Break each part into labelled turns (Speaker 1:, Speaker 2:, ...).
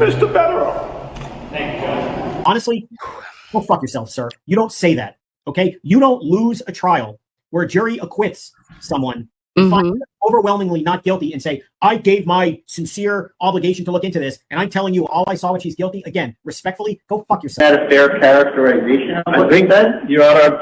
Speaker 1: Mr. Better.
Speaker 2: Thank you, Judge.
Speaker 3: Honestly, go fuck yourself, sir. You don't say that, okay? You don't lose a trial where a jury acquits someone and finds them overwhelmingly not guilty and say, I gave my sincere obligation to look into this, and I'm telling you all I saw when she's guilty. Again, respectfully, go fuck yourself.
Speaker 4: Is that a fair characterization of what you said? Your Honor.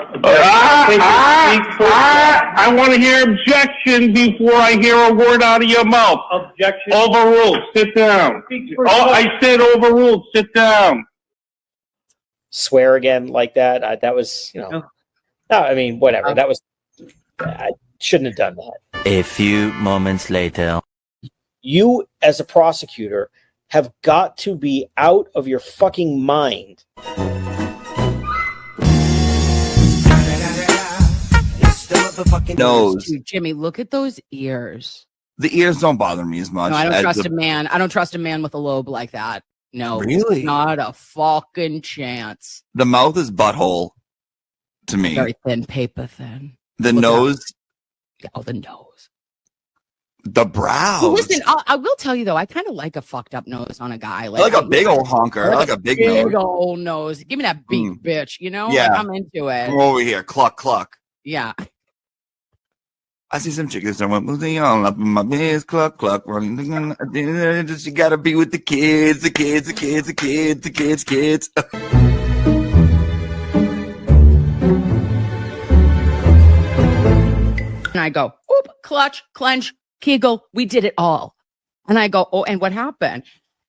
Speaker 1: I want to hear objection before I hear a word out of your mouth.
Speaker 4: Objection.
Speaker 1: Overruled. Sit down. Oh, I said overruled. Sit down.
Speaker 5: Swear again like that. That was, no, I mean, whatever. That was, I shouldn't have done that.
Speaker 6: A few moments later.
Speaker 5: You, as a prosecutor, have got to be out of your fucking mind.
Speaker 7: Nose.
Speaker 8: Dude, Jimmy, look at those ears.
Speaker 7: The ears don't bother me as much.
Speaker 8: No, I don't trust a man. I don't trust a man with a lobe like that. No,
Speaker 7: really,
Speaker 8: not a fucking chance.
Speaker 7: The mouth is butthole to me.
Speaker 8: Very thin, paper thin.
Speaker 7: The nose.
Speaker 8: Oh, the nose.
Speaker 7: The brows.
Speaker 8: Well, listen, I will tell you though, I kind of like a fucked up nose on a guy.
Speaker 7: I like a big old honker. I like a big nose.
Speaker 8: Old nose. Give me that big bitch. You know,
Speaker 7: yeah,
Speaker 8: like, I'm into it.
Speaker 7: Come over here, cluck cluck.
Speaker 8: Yeah.
Speaker 7: I see some chickens that went moving on up in my biz, cluck cluck, running. You gotta be with the kids, the kids, the kids, the kids, the kids, kids.
Speaker 8: And I go, oop, clutch, clench, kegel. We did it all. And I go, oh, and what happened?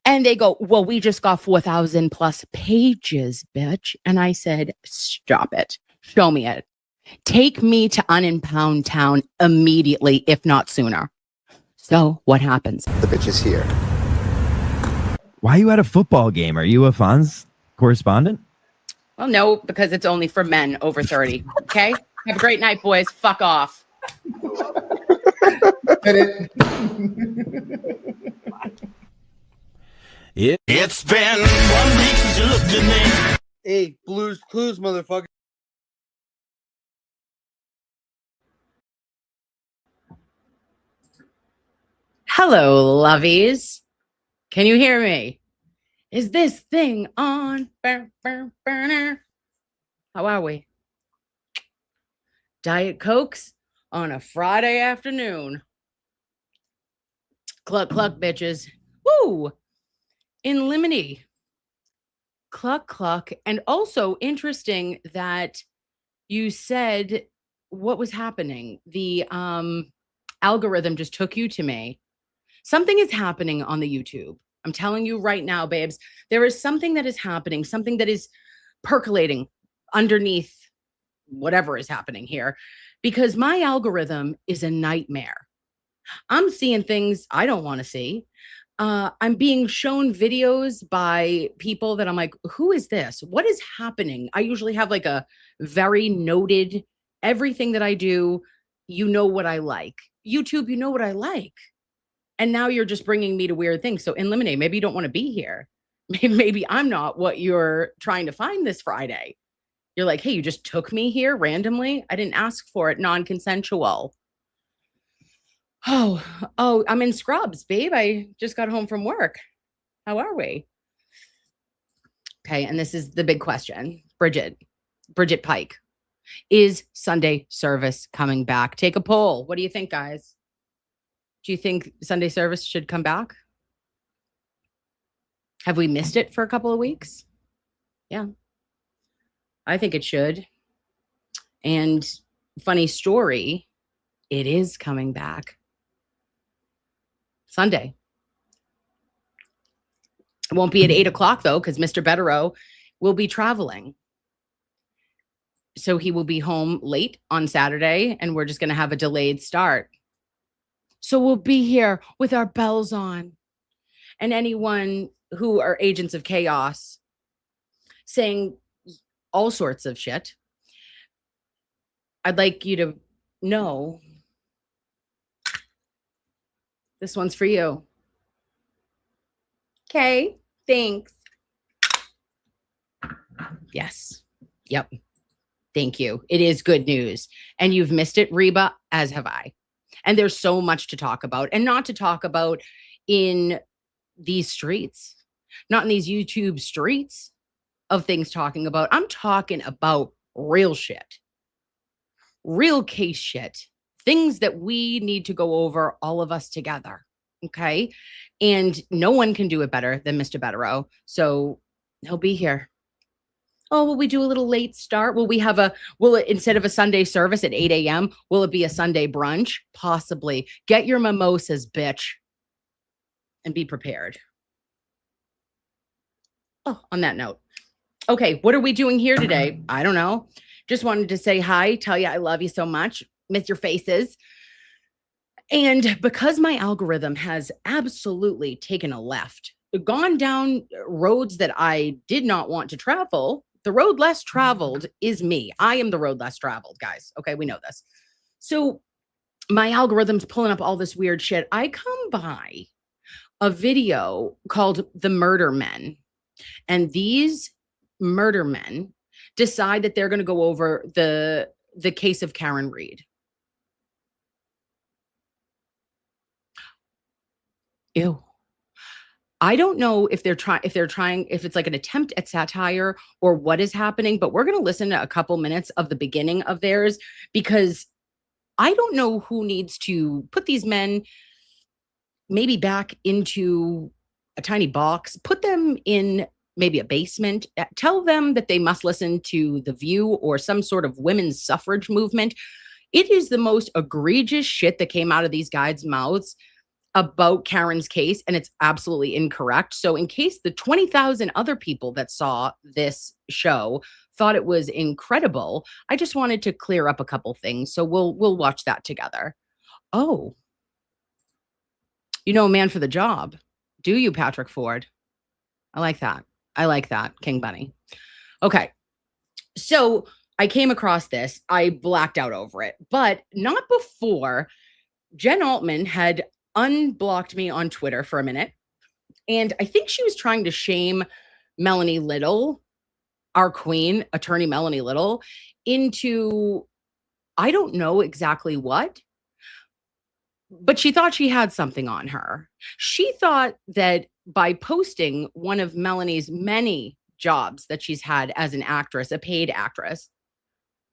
Speaker 8: And they go, well, we just got 4,000 plus pages, bitch. And I said, stop it. Show me it. Take me to Unimpound Town immediately, if not sooner. So what happens?
Speaker 9: The bitch is here.
Speaker 10: Why are you at a football game? Are you a Fonz correspondent?
Speaker 8: Well, no, because it's only for men over 30. Okay? Have a great night, boys. Fuck off.
Speaker 1: It's been 1 week since you looked at me.
Speaker 9: Hey, Blues Clues, motherfucker.
Speaker 8: Hello, lovies. Can you hear me? Is this thing on? How are we? Diet Cokes on a Friday afternoon. Cluck, cluck, bitches. Woo! In limine. Cluck, cluck. And also interesting that you said what was happening. The algorithm just took you to me. Something is happening on the YouTube. I'm telling you right now, babes, there is something that is happening, something that is percolating underneath whatever is happening here, because my algorithm is a nightmare. I'm seeing things I don't want to see. I'm being shown videos by people that I'm like, who is this? What is happening? I usually have like a very noted, everything that I do, you know what I like. YouTube, you know what I like. And now you're just bringing me to weird things. So eliminate, maybe you don't want to be here. Maybe I'm not what you're trying to find this Friday. You're like, hey, you just took me here randomly. I didn't ask for it, non-consensual. Oh, I'm in scrubs, babe. I just got home from work. How are we? Okay, and this is the big question. Bridget Pike. Is Sunday service coming back? Take a poll. What do you think, guys? Do you think Sunday service should come back? Have we missed it for a couple of weeks? Yeah. I think it should. And funny story, it is coming back. Sunday. It won't be at 8 o'clock though, because Mr. Betterow will be traveling. So he will be home late on Saturday, and we're just going to have a delayed start. So we'll be here with our bells on. And anyone who are agents of chaos saying all sorts of shit, I'd like you to know this one's for you. Okay, thanks. Yes. Yep. Thank you. It is good news. And you've missed it, Reba, as have I. And there's so much to talk about, and not to talk about in these streets. not in these YouTube streets of things talking about. I'm talking about real shit, real case shit, things that we need to go over, all of us together. Okay. And no one can do it better than Mr. Betterow. So he'll be here. Oh, will we do a little late start? Will it, instead of a Sunday service at 8 a.m., will it be a Sunday brunch? Possibly. Get your mimosas, bitch, and be prepared. Oh, on that note. Okay, what are we doing here today? I don't know. Just wanted to say hi, tell you I love you so much, miss your faces. And because my algorithm has absolutely taken a left, gone down roads that I did not want to travel, the road less traveled is me. I am the road less traveled, guys. Okay, we know this. So my algorithm's pulling up all this weird shit. I come by a video called The Murder Men. And these murder men decide that they're going to go over the case of Karen Reed. Ew. I don't know if if it's like an attempt at satire or what is happening, but we're going to listen to a couple minutes of the beginning of theirs, because I don't know who needs to put these men maybe back into a tiny box, put them in maybe a basement, tell them that they must listen to The View or some sort of women's suffrage movement. It is the most egregious shit that came out of these guys' mouths about Karen's case, and it's absolutely incorrect. So in case the 20,000 other people that saw this show thought it was incredible, I just wanted to clear up a couple things. So we'll watch that together. Oh, you know, a man for the job. Do you, Patrick Ford? I like that. I like that, King Bunny. Okay. So I came across this. I blacked out over it, but not before Jen Altman had unblocked me on Twitter for a minute. And I think she was trying to shame Melanie Little, our queen, attorney Melanie Little, into, I don't know exactly what, but she thought she had something on her. She thought that by posting one of Melanie's many jobs that she's had as an actress, a paid actress,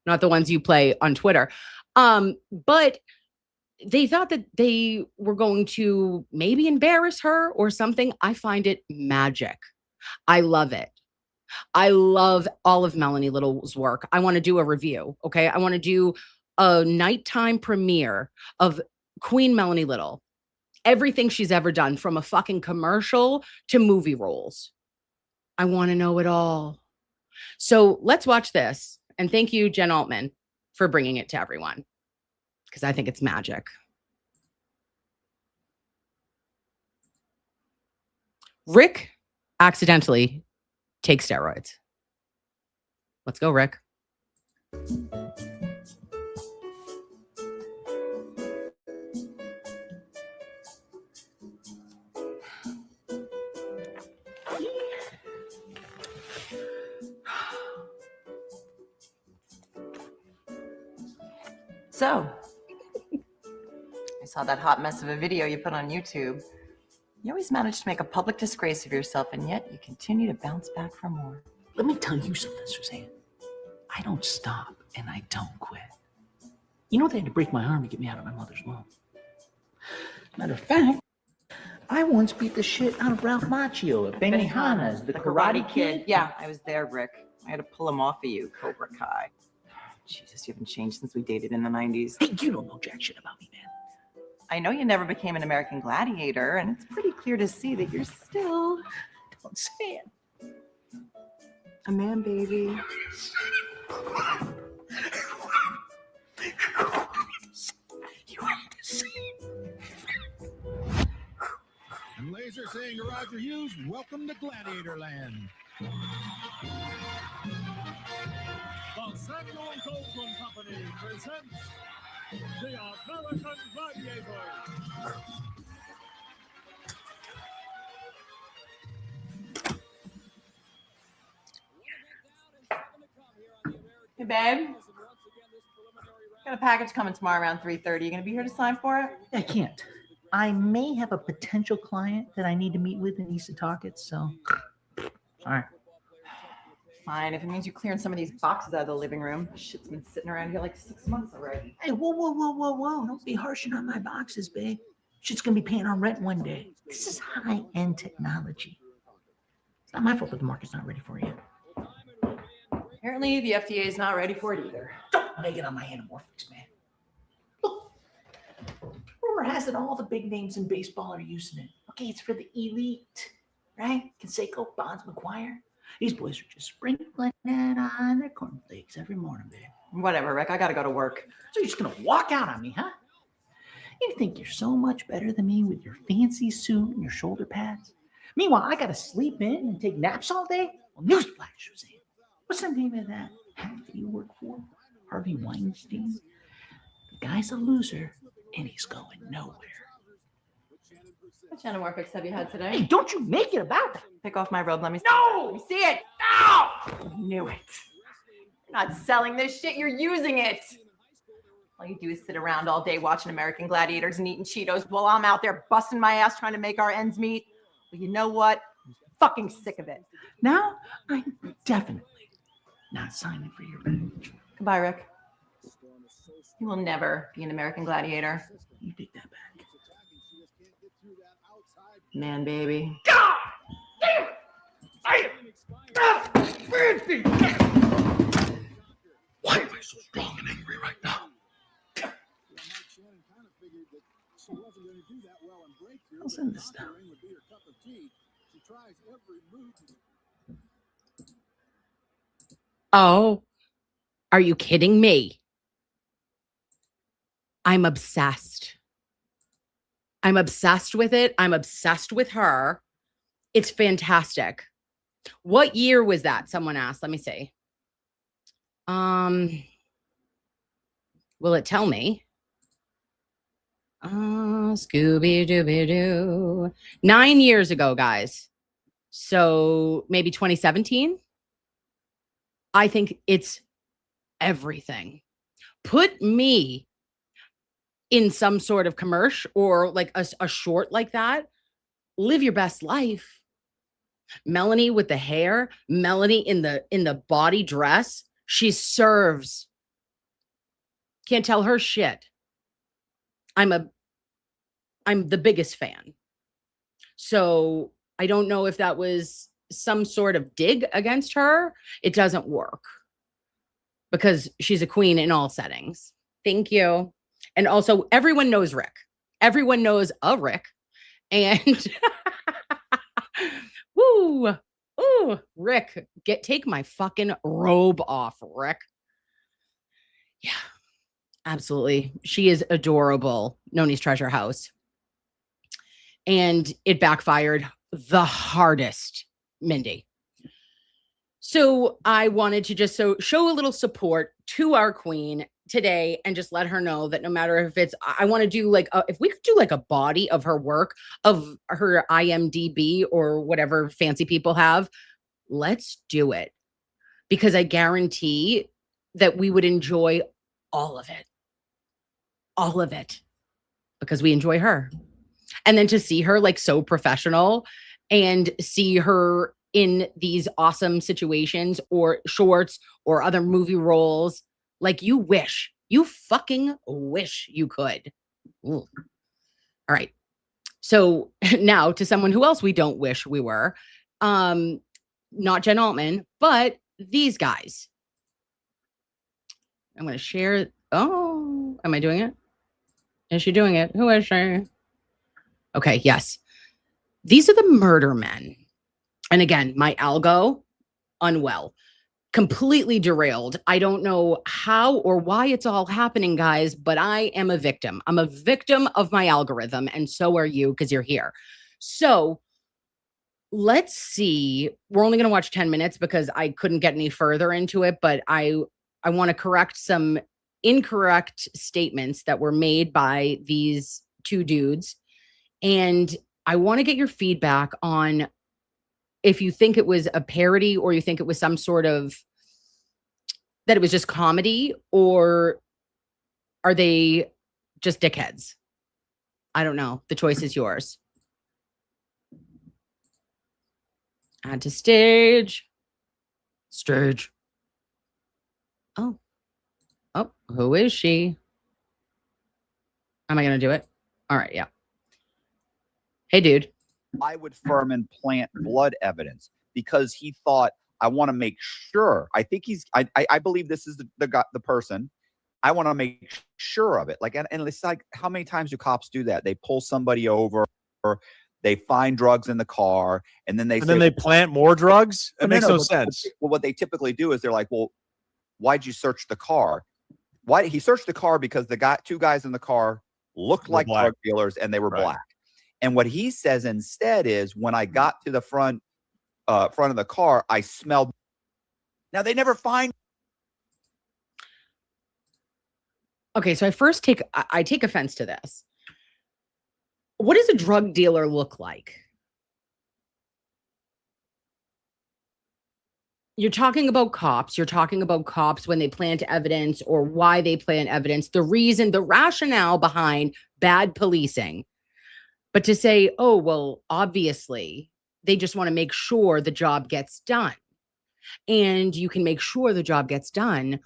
Speaker 8: not the ones you play on Twitter, but they thought that they were going to maybe embarrass her or something. I find it magic. I love it. I love all of Melanie Little's work. I want to do a review. Okay. I want to do a nighttime premiere of Queen Melanie Little. Everything she's ever done, from a fucking commercial to movie roles. I want to know it all. So let's watch this. And thank you, Jen Altman, for bringing it to everyone, because I think it's magic. Rick accidentally takes steroids. Let's go, Rick.
Speaker 2: So, I saw that hot mess of a video you put on YouTube. You always manage to make a public disgrace of yourself, and yet you continue to bounce back for more.
Speaker 11: Let me tell you something, Suzanne. I don't stop and I don't quit. You know they had to break my arm to get me out of my mother's womb. Matter of fact, I once beat the shit out of Ralph Macchio at Benihana's, the Karate Kid.
Speaker 2: Yeah, I was there, Rick. I had to pull him off of you, Cobra Kai. Jesus, you haven't changed since we dated in the 90s.
Speaker 11: Hey, you don't know jack shit about me, man.
Speaker 2: I know you never became an American gladiator, and it's pretty clear to see that you're still...
Speaker 11: Don't say it.
Speaker 2: A man, baby.
Speaker 11: You have to say it.
Speaker 12: And Laser saying to Roger Hughes, welcome to Gladiator Land. The Samuel and Goldwyn Company presents the American Gladiator.
Speaker 2: Hey, babe. Got a package coming tomorrow around 3:30. You gonna be here to sign for it?
Speaker 11: I can't. I may have a potential client that I need to meet with in East Setauket, so sorry.
Speaker 2: Fine, if it means you clearing some of these boxes out of the living room. Shit's been sitting around here like 6 months already.
Speaker 11: Hey, whoa. Don't be harshing on my boxes, babe. Shit's gonna be paying on rent one day. This is high-end technology. It's not my fault that the market's not ready for you.
Speaker 2: Apparently, the FDA is not ready for it either.
Speaker 11: Don't make it on my anamorphics, man. Look, rumor has it all the big names in baseball are using it. Okay, it's for the elite, right? Canseco, Bonds, McGuire. These boys are just sprinkling it on their cornflakes every morning, babe.
Speaker 2: Whatever, Rick. I gotta go to work.
Speaker 11: So you're just gonna walk out on me, huh? You think you're so much better than me with your fancy suit and your shoulder pads? Meanwhile, I gotta sleep in and take naps all day? Well, newsflash, Suzanne. What's the name of that hack that you work for? Harvey Weinstein? The guy's a loser, and he's going nowhere.
Speaker 2: Which anamorphics have you had today?
Speaker 11: Hey, don't you make it about that.
Speaker 2: Pick off my robe. Let me see
Speaker 11: No!
Speaker 2: it. Let me see it. No! I knew it. You're not selling this shit. You're using it. All you do is sit around all day watching American Gladiators and eating Cheetos while I'm out there busting my ass trying to make our ends meet. Well, you know what? I'm fucking sick of it.
Speaker 11: Now, I'm definitely not signing for your package.
Speaker 2: Goodbye, Rick. You will never be an American Gladiator.
Speaker 11: You take that back.
Speaker 2: Man, baby.
Speaker 11: God damn it! Why am I so strong and angry right now? I'll send this down.
Speaker 8: Oh, are you kidding me? I'm obsessed. I'm obsessed with it. I'm obsessed with her. It's fantastic. What year was that? Someone asked. Let me see. Will it tell me? Scooby-Dooby-Doo. 9 years ago, guys. So maybe 2017. I think it's everything. Put me in some sort of commercial or like a short like that. Live your best life. Melanie with the hair, Melanie in the body dress. She serves. Can't tell her shit. I'm the biggest fan. So I don't know if that was some sort of dig against her. It doesn't work because she's a queen in all settings. Thank you. And also everyone knows Rick. Everyone knows a Rick. And woo, ooh, Rick, take my fucking robe off, Rick. Yeah, absolutely. She is adorable. Noni's Treasure House. And it backfired the hardest, Mindy. So I wanted to just show a little support to our queen today and just let her know that no matter if it's, I want to do like, if we could do like a body of her work, of her IMDb or whatever fancy people have, let's do it. Because I guarantee that we would enjoy all of it. All of it. Because we enjoy her. And then to see her like so professional and see her in these awesome situations or shorts or other movie roles, like you fucking wish you could. Ooh. All right. So now to someone who else we don't wish we were, not Jen Altman, but these guys. I'm going to share. Oh, am I doing it? Is she doing it? Who is she? Okay, yes. These are the murder men. And again, my algo, unwell, completely derailed. I don't know how or why it's all happening, guys, but I am a victim. I'm a victim of my algorithm, and so are you because you're here. So let's see. We're only going to watch 10 minutes because I couldn't get any further into it, but I want to correct some incorrect statements that were made by these two dudes. And I want to get your feedback on if you think it was a parody or you think it was some sort of, that it was just comedy, or are they just dickheads? I don't know. The choice is yours. Add to stage. Stage. Oh. Oh, who is she? Am I going to do it? All right, yeah. Hey, dude.
Speaker 13: Why would Furman plant blood evidence? Because he thought, I want to make sure. I think I believe this is the person. I want to make sure of it. Like, and it's like, how many times do cops do that? They pull somebody over, or they find drugs in the car, and then they
Speaker 14: plant more drugs. That makes no sense.
Speaker 13: Well, what they typically do is they're like, well, why'd you search the car? Why he searched the car? Because two guys in the car looked like drug dealers, and they were black. And what he says instead is, when I got to the front of the car, I smelled. Now they never find.
Speaker 8: Okay, so I take offense to this. What does a drug dealer look like? You're talking about cops. You're talking about cops when they plant evidence or why they plant evidence, the reason, the rationale behind bad policing. But to say, oh, well, obviously, they just want to make sure the job gets done. And you can make sure the job gets done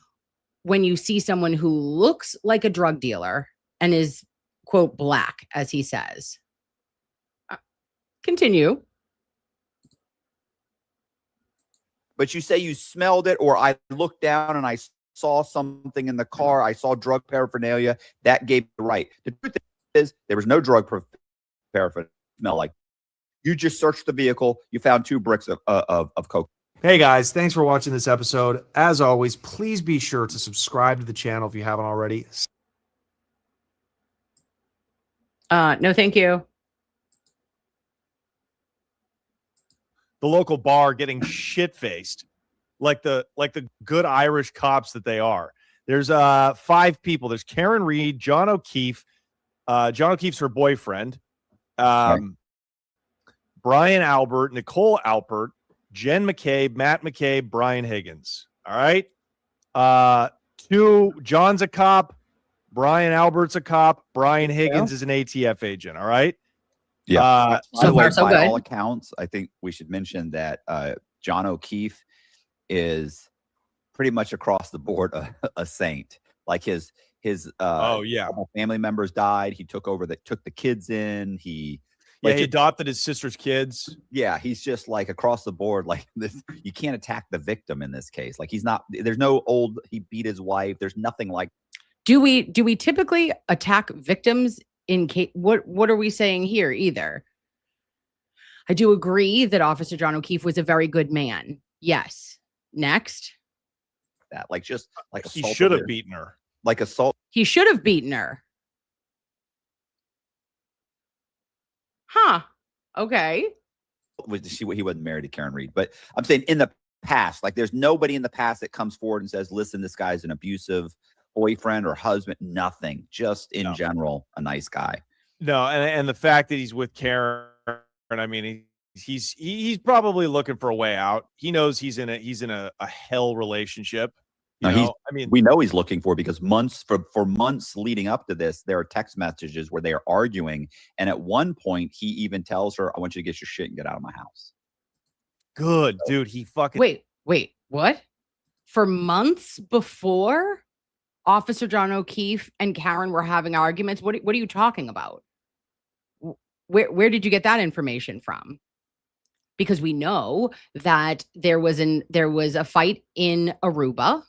Speaker 8: when you see someone who looks like a drug dealer and is, quote, black, as he says. Continue.
Speaker 13: But you say you smelled it, or I looked down and I saw something in the car. I saw drug paraphernalia. That gave the right. The truth is, there was no drug paraphernalia. Smell like. You just searched the vehicle. You found 2 bricks of coke.
Speaker 14: Hey guys, thanks for watching this episode. As always, please be sure to subscribe to the channel if you haven't already.
Speaker 8: No, thank you.
Speaker 14: The local bar getting shit-faced like the good Irish cops that they are. There's 5 people. There's Karen Reed, John O'Keefe. John O'Keefe's her boyfriend. Brian Albert, Nicole Alpert, Jen McCabe, Matt McCabe, Brian Higgins. All right. 2, John's a cop. Brian Albert's a cop. Brian Higgins is an ATF agent. All right.
Speaker 13: Yeah.
Speaker 8: So far, so
Speaker 13: by
Speaker 8: good.
Speaker 13: all accounts, I think we should mention that John O'Keefe is pretty much across the board a saint. Like his family members died. He took the kids in. He
Speaker 14: adopted his sister's kids.
Speaker 13: Yeah, he's just like across the board. Like this, you can't attack the victim in this case. Like he's not. There's no he beat his wife. There's nothing like.
Speaker 8: Do we typically attack victims in case? What are we saying here? Either. I do agree that Officer John O'Keefe was a very good man. Yes. Next.
Speaker 13: That just like
Speaker 14: he should have beaten her.
Speaker 13: Like assault.
Speaker 8: He should have beaten her. Huh. Okay.
Speaker 13: He wasn't married to Karen Reed, but I'm saying in the past, like there's nobody in the past that comes forward and says, listen, this guy's an abusive boyfriend or husband. Nothing. Just in general, a nice guy.
Speaker 14: No, and the fact that he's with Karen, I mean, he's probably looking for a way out. He knows he's in a hell relationship.
Speaker 13: We know he's looking for, because for months leading up to this, there are text messages where they are arguing, and at one point he even tells her, "I want you to get your shit and get out of my house."
Speaker 14: Good, dude. He fucking
Speaker 8: wait, what? For months before Officer John O'Keefe and Karen were having arguments, what are you talking about? Where did you get that information from? Because we know that there was a fight in Aruba.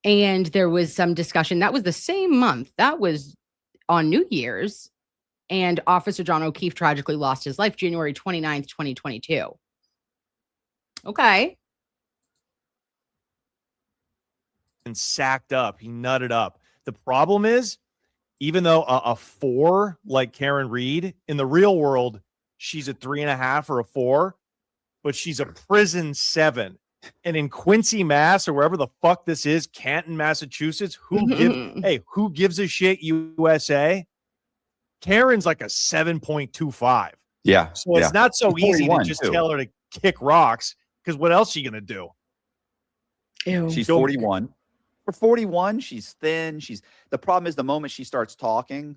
Speaker 8: And there was some discussion. That was the same month. That was on New Year's. And Officer John O'Keefe tragically lost his life January 29th, 2022. Okay.
Speaker 14: And sacked up. He nutted up. The problem is, even though a 4 like Karen Reed, in the real world, she's a 3.5 or a 4, but she's a prison 7. And in Quincy, Mass, or wherever the fuck this is, Canton, Massachusetts, who gives a shit, USA? Karen's like a 7.25.
Speaker 13: Yeah.
Speaker 14: So it's not so easy to just tell her to kick rocks, because what else are you going to do?
Speaker 8: Ew.
Speaker 13: She's 41. For 41, she's thin. The problem is, the moment she starts talking,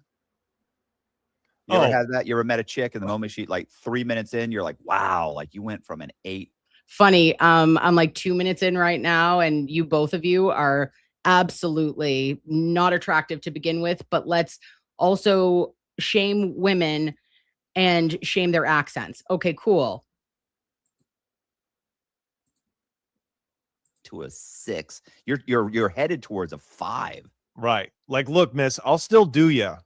Speaker 13: You ever had that? You ever met a chick and the moment she like 3 minutes in, you're like, wow, like you went from an 8.
Speaker 8: Funny. I'm like 2 minutes in right now, and you both of you are absolutely not attractive to begin with, but let's also shame women and shame their accents. Okay, cool.
Speaker 13: To a 6. You're headed towards a 5.
Speaker 14: Right. Like, look, miss, I'll still do ya.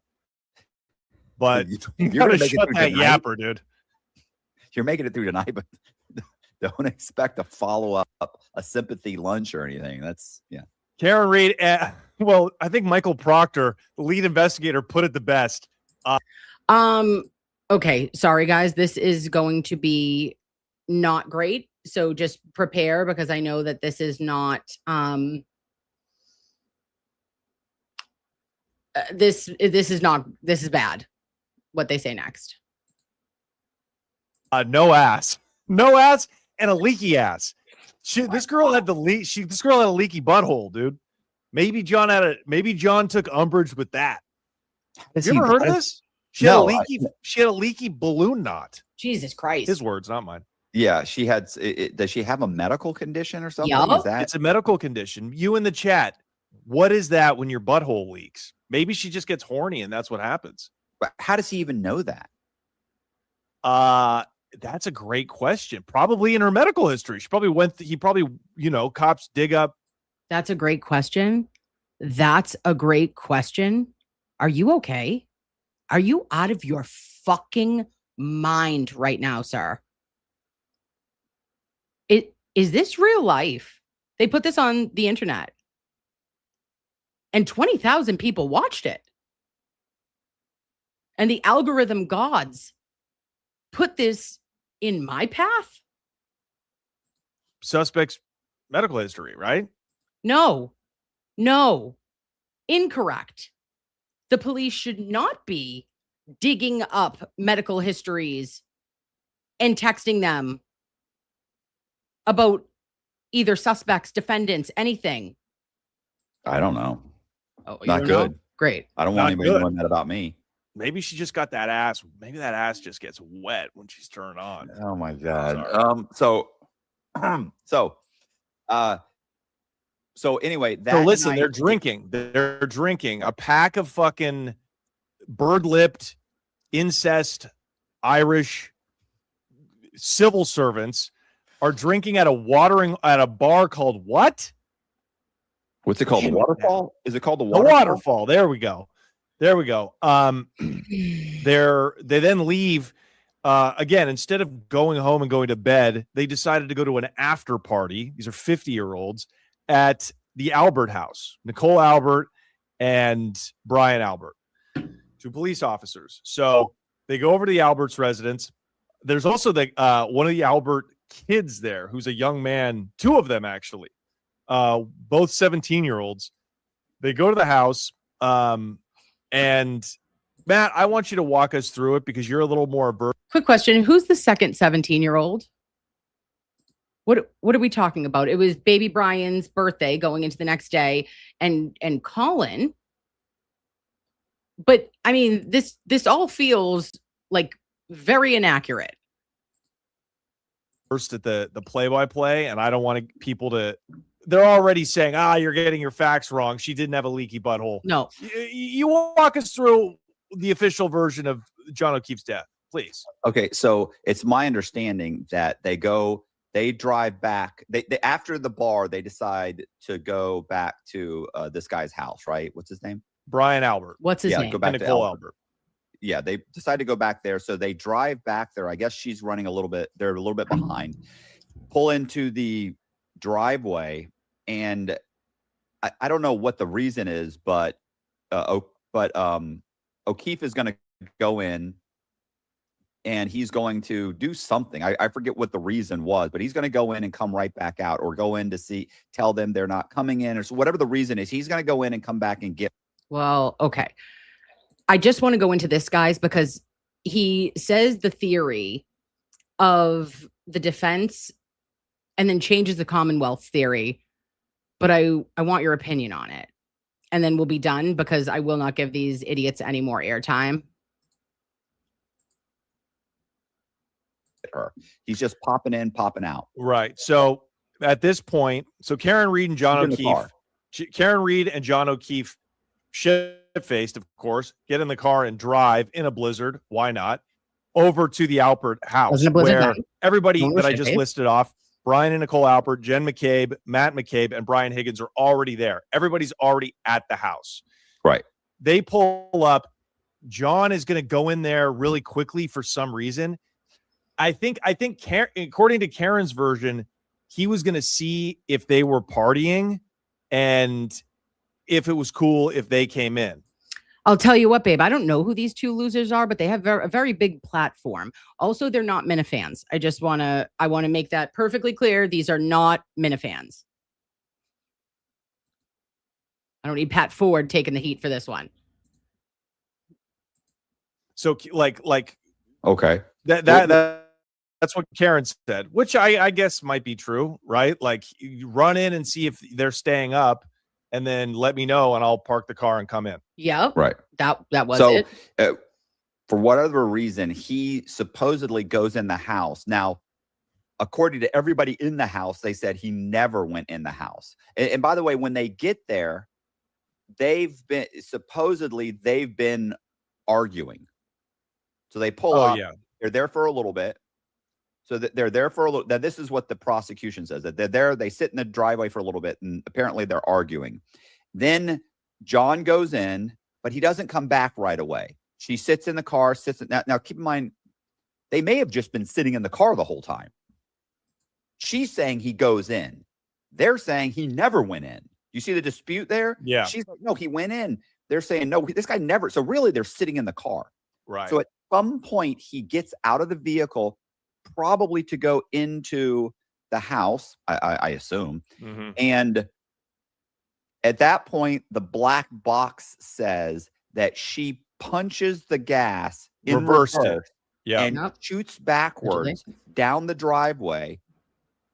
Speaker 14: But
Speaker 13: Dude,
Speaker 14: you
Speaker 13: you're gonna
Speaker 14: gotta
Speaker 13: make it
Speaker 14: shut
Speaker 13: through
Speaker 14: that
Speaker 13: tonight.
Speaker 14: yapper, dude.
Speaker 13: You're making it through tonight, but don't expect a follow up, a sympathy lunch or anything. That's
Speaker 14: Karen Reed, well, I think Michael Proctor, the lead investigator, put it the best.
Speaker 8: Okay, sorry guys, this is going to be not great. So just prepare, because I know that this is not this is bad. What they say next.
Speaker 14: No ass, and a leaky ass. This girl had a leaky butthole, dude. Maybe John took umbrage with that. Have you ever heard of this? She had a leaky balloon knot.
Speaker 8: Jesus Christ.
Speaker 14: His words, not mine.
Speaker 13: Yeah, she had. Does she have a medical condition or something?
Speaker 8: Yup.
Speaker 14: It's a medical condition. You in the chat, what is that when your butthole leaks? Maybe she just gets horny and that's what happens.
Speaker 13: But how does he even know that?
Speaker 14: That's a great question. Probably in her medical history. She probably cops dig up.
Speaker 8: That's a great question. Are you okay? Are you out of your fucking mind right now, sir? Is this real life? They put this on the internet and 20,000 people watched it. And the algorithm gods put this in my path?
Speaker 14: Suspect's medical history, right?
Speaker 8: No, incorrect. The police should not be digging up medical histories and texting them about either suspects, defendants, anything.
Speaker 13: I don't know.
Speaker 8: Oh,
Speaker 13: not good.
Speaker 8: Know? Great.
Speaker 13: I don't want anybody knowing that about me.
Speaker 14: Maybe she just got that ass. Maybe that ass just gets wet when she's turned on.
Speaker 13: Oh my God. So anyway,
Speaker 14: so listen, they're drinking a pack of fucking bird-lipped, incest, Irish civil servants are drinking at a bar called what?
Speaker 13: What's it called? The waterfall? Is it called the
Speaker 14: waterfall?
Speaker 13: waterfall?
Speaker 14: The waterfall. There we go. They then leave. Again, instead of going home and going to bed, they decided to go to an after party. These are 50-year-olds at the Albert house. Nicole Albert and Brian Albert, 2 police officers. So they go over to the Albert's residence. There's also one of the Albert kids there who's a young man, 2 of them actually, both 17-year-olds. They go to the house, and Matt, I want you to walk us through it because you're a little more
Speaker 8: Quick question. Who's the second 17-year-old? What are we talking about? It was baby Brian's birthday going into the next day, and Colin. But I mean, this all feels like very inaccurate.
Speaker 14: First at the play-by-play, and I don't want people to. They're already saying, you're getting your facts wrong. She didn't have a leaky butthole.
Speaker 8: No.
Speaker 14: You walk us through the official version of John O'Keefe's death, please.
Speaker 13: Okay, so it's my understanding that they drive back. They after the bar, they decide to go back to this guy's house, right? What's his name?
Speaker 14: Brian Albert.
Speaker 8: What's his name?
Speaker 13: Go back to
Speaker 14: Nicole Albert.
Speaker 13: Yeah, they decide to go back there. So they drive back there. I guess she's running a little bit. They're a little bit behind. Pull into the driveway, and I don't know what the reason is, but O'Keefe is going to go in, and he's going to do something. I forget what the reason was, but he's going to go in and come right back out, or go in to tell them they're not coming in, or so whatever the reason is. He's going to go in and come back and get.
Speaker 8: Well, okay. I just want to go into this, guys, because he says the theory of the defense and then changes the Commonwealth theory. But I want your opinion on it. And then we'll be done, because I will not give these idiots any more airtime.
Speaker 13: her. He's just popping in, popping out.
Speaker 14: Right. So at this point, Karen Reed and John O'Keefe, Karen Reed and John O'Keefe, shit-faced, of course, get in the car and drive in a blizzard. Why not? Over to the Alpert house, where everybody that I just listed off, Brian and Nicole Alpert, Jen McCabe, Matt McCabe, and Brian Higgins are already there. Everybody's already at the house.
Speaker 13: Right.
Speaker 14: They pull up. John is going to go in there really quickly for some reason. I think according to Karen's version, he was going to see if they were partying and if it was cool if they came in.
Speaker 8: I'll tell you what, babe, I don't know who these two losers are, but they have a very big platform. Also, they're not Minifans. I want to make that perfectly clear. These are not Minifans. I don't need Pat Ford taking the heat for this one.
Speaker 14: So like
Speaker 13: okay.
Speaker 14: That's what Karen said, which I guess might be true, right? Like you run in and see if they're staying up and then let me know and I'll park the car and come in.
Speaker 8: Yeah.
Speaker 13: Right.
Speaker 8: That was it.
Speaker 13: For whatever reason, he supposedly goes in the house. Now, according to everybody in the house, they said he never went in the house. And by the way, when they get there, they've been arguing. So they pull up. Yeah. They're there for a little bit. So they're there for a little. Now, this is what the prosecution says, that they're there. They sit in the driveway for a little bit, and apparently they're arguing. Then John goes in, but he doesn't come back right away. She sits in the car. Now, keep in mind, they may have just been sitting in the car the whole time. She's saying he goes in. They're saying he never went in. You see the dispute there?
Speaker 14: Yeah.
Speaker 13: She's like, no, he went in. They're saying, no, this guy never. So really, they're sitting in the car.
Speaker 14: Right.
Speaker 13: So at some point, he gets out of the vehicle, probably to go into the house, I assume.
Speaker 14: Mm-hmm.
Speaker 13: And at that point, the black box says that she punches the gas in reverse and shoots backwards down the driveway,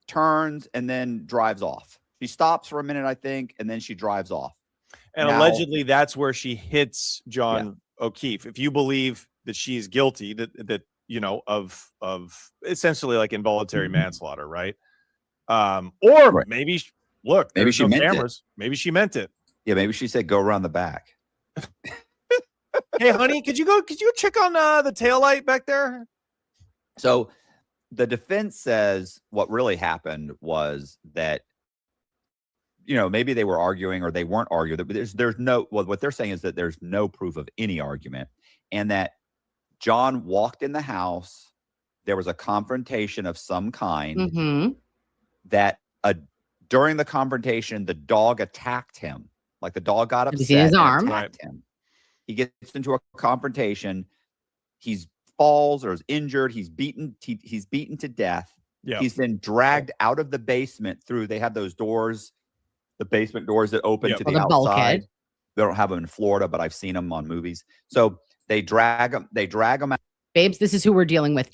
Speaker 13: turns, and then drives off. She stops for a minute, I think, and then she drives off.
Speaker 14: And allegedly, that's where she hits John O'Keefe. If you believe that she's guilty, that you know, of essentially like involuntary manslaughter, right? Or maybe maybe she meant cameras. Maybe she meant it.
Speaker 13: Yeah, maybe she said go around the back.
Speaker 14: Hey, honey, could you check on the taillight back there?
Speaker 13: So the defense says what really happened was that, you know, maybe they were arguing or they weren't arguing. But there's no, well, what they're saying is that there's no proof of any argument, and that John walked in the house. There was a confrontation of some kind. That during the confrontation, the dog attacked him. Like the dog got upset.
Speaker 8: His arm.
Speaker 13: Attacked him. He gets into a confrontation. He falls or is injured. He's beaten. He's beaten to death.
Speaker 14: Yeah.
Speaker 13: He's then dragged out of the basement through. They have those doors, the basement doors that open to the outside. Bulkhead. They don't have them in Florida, but I've seen them on movies. So they drag him. They drag him out.
Speaker 8: Babes, this is who we're dealing with.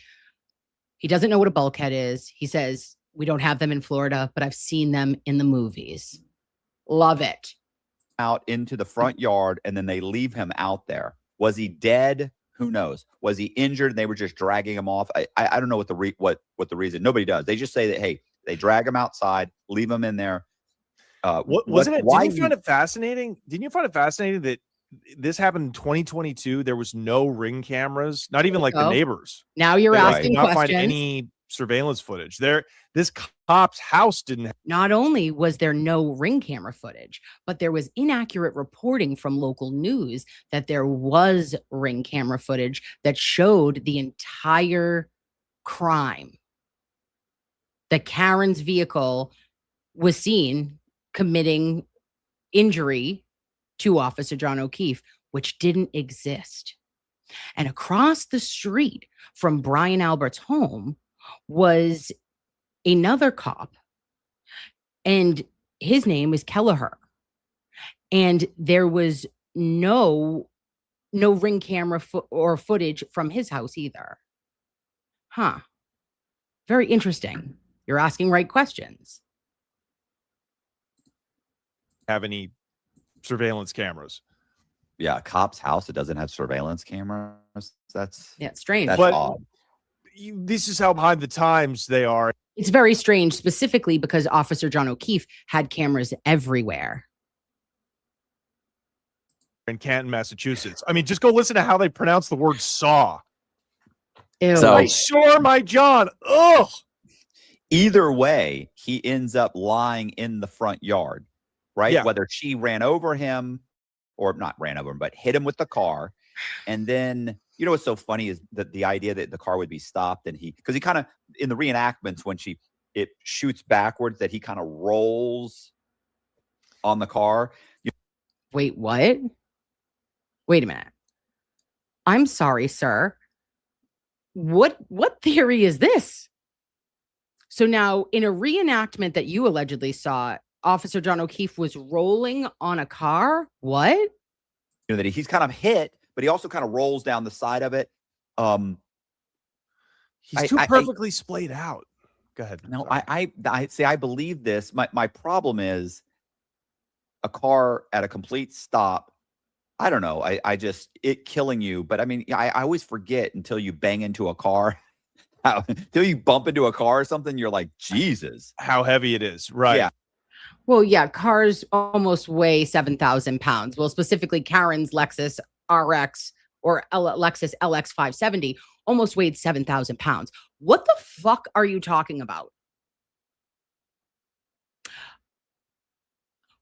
Speaker 8: He doesn't know what a bulkhead is. He says, we don't have them in Florida, but I've seen them in the movies. Love it.
Speaker 13: Out into the front yard, and then they leave him out there. Was he dead? Who knows? Was he injured and they were just dragging him off? I don't know what the reason. Nobody does. They just say that, hey, they drag him outside, leave him in there.
Speaker 14: Didn't you find it fascinating? Didn't you find it fascinating that this happened in 2022? There was no ring cameras, not even like the neighbors.
Speaker 8: Now you're asking
Speaker 14: not
Speaker 8: questions.
Speaker 14: Find any surveillance footage there. This cop's house didn't have.
Speaker 8: Not only was there no ring camera footage, but there was inaccurate reporting from local news that there was ring camera footage that showed the entire crime. That Karen's vehicle was seen committing injury to Officer John O'Keefe, which didn't exist. And across the street from Brian Albert's home was another cop, and his name is Kelleher. And there was no ring camera or footage from his house either. Huh. Very interesting. You're asking right questions.
Speaker 14: Have any surveillance cameras?
Speaker 13: Yeah, a cop's house that doesn't have surveillance cameras. That's
Speaker 8: strange.
Speaker 13: That's
Speaker 14: but
Speaker 13: odd.
Speaker 14: this is how behind the times they are.
Speaker 8: It's very strange, specifically because Officer John O'Keefe had cameras everywhere.
Speaker 14: In Canton, Massachusetts. I mean, just go listen to how they pronounce the word saw.
Speaker 8: Ew.
Speaker 13: So-
Speaker 14: I sure my John. Ugh.
Speaker 13: Either way, he ends up lying in the front yard, right?
Speaker 14: Yeah.
Speaker 13: Whether she ran over him or not ran over him, but hit him with the car. And then, you know, what's so funny is that the idea that the car would be stopped and because he kind of, in the reenactments, when it shoots backwards, that he kind of rolls on the car.
Speaker 8: Wait, what? Wait a minute. I'm sorry, sir. What theory is this? So now, in a reenactment that you allegedly saw, Officer John O'Keefe was rolling on a car? What?
Speaker 13: You know, that he's kind of hit, but he also kind of rolls down the side of it.
Speaker 14: He's too perfectly splayed out. Go ahead.
Speaker 13: No, I say I believe this. My problem is a car at a complete stop. I don't know. I just it killing you. But I mean, I always forget until you bang into a car. Until you bump into a car or something, you're like, Jesus,
Speaker 14: how heavy it is. Right.
Speaker 13: Yeah.
Speaker 8: Well, yeah, cars almost weigh 7,000 pounds. Well, specifically, Karen's Lexus RX or Lexus LX 570 almost weighed 7,000 pounds. What the fuck are you talking about?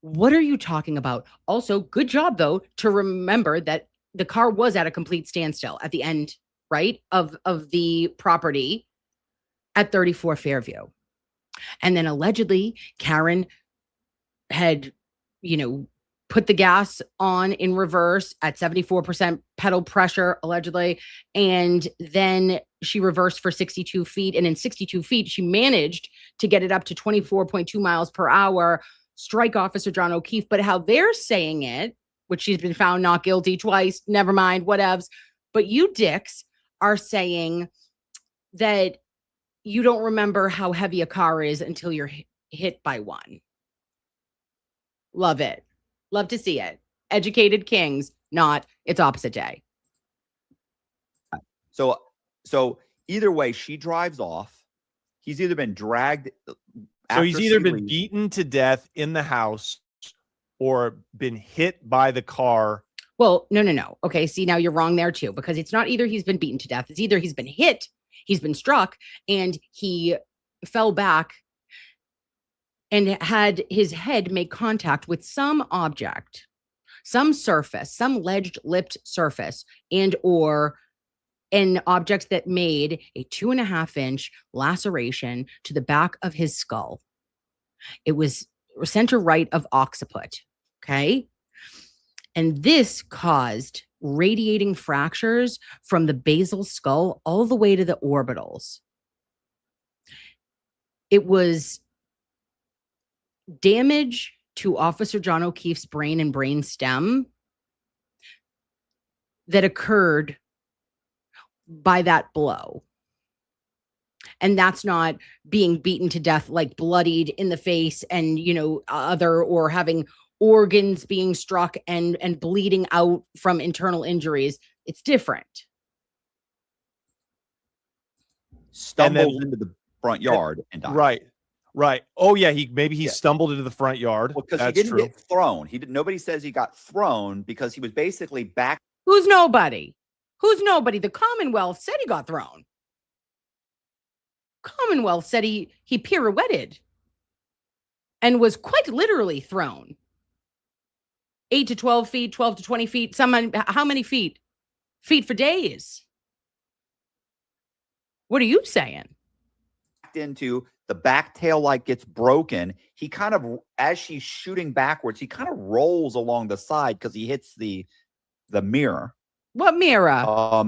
Speaker 8: What are you talking about? Also, good job, though, to remember that the car was at a complete standstill at the end, right, of the property at 34 Fairview. And then allegedly, Karen had, put the gas on in reverse at 74% pedal pressure, allegedly. And then she reversed for 62 feet. And in 62 feet, she managed to get it up to 24.2 miles per hour, strike Officer John O'Keefe. But how they're saying it, which she's been found not guilty twice, never mind, whatevs. But you dicks are saying that you don't remember how heavy a car is until you're hit by one. Love it. Love to see it. Educated kings, not it's opposite day.
Speaker 13: So either way, she drives off. He's either been dragged.
Speaker 14: So he's either been beaten to death in the house or been hit by the car.
Speaker 8: Well, no. Okay, see, now you're wrong there too, because it's not either he's been beaten to death. It's either he's been hit, he's been struck, and he fell back and had his head make contact with some object, some surface, some ledged-lipped surface, and or an object that made a 2.5-inch laceration to the back of his skull. It was center right of occiput, okay? And this caused radiating fractures from the basal skull all the way to the orbitals. It was damage to Officer John O'Keefe's brain and brain stem that occurred by that blow. And that's not being beaten to death, like bloodied in the face and, or having organs being struck and bleeding out from internal injuries. It's different.
Speaker 13: Stumbles into the front yard and dies.
Speaker 14: Right. Oh yeah, he stumbled into the front yard.
Speaker 13: Well, because he didn't get thrown. Nobody says he got thrown because he was basically back.
Speaker 8: Who's nobody? The Commonwealth said he got thrown. Commonwealth said he pirouetted and was quite literally thrown. 8 to 12 feet, 12 to 20 feet. How many feet? Feet for days. What are you saying?
Speaker 13: Into the back tail light gets broken. He kind of, as she's shooting backwards, he kind of rolls along the side because he hits the mirror.
Speaker 8: What mirror?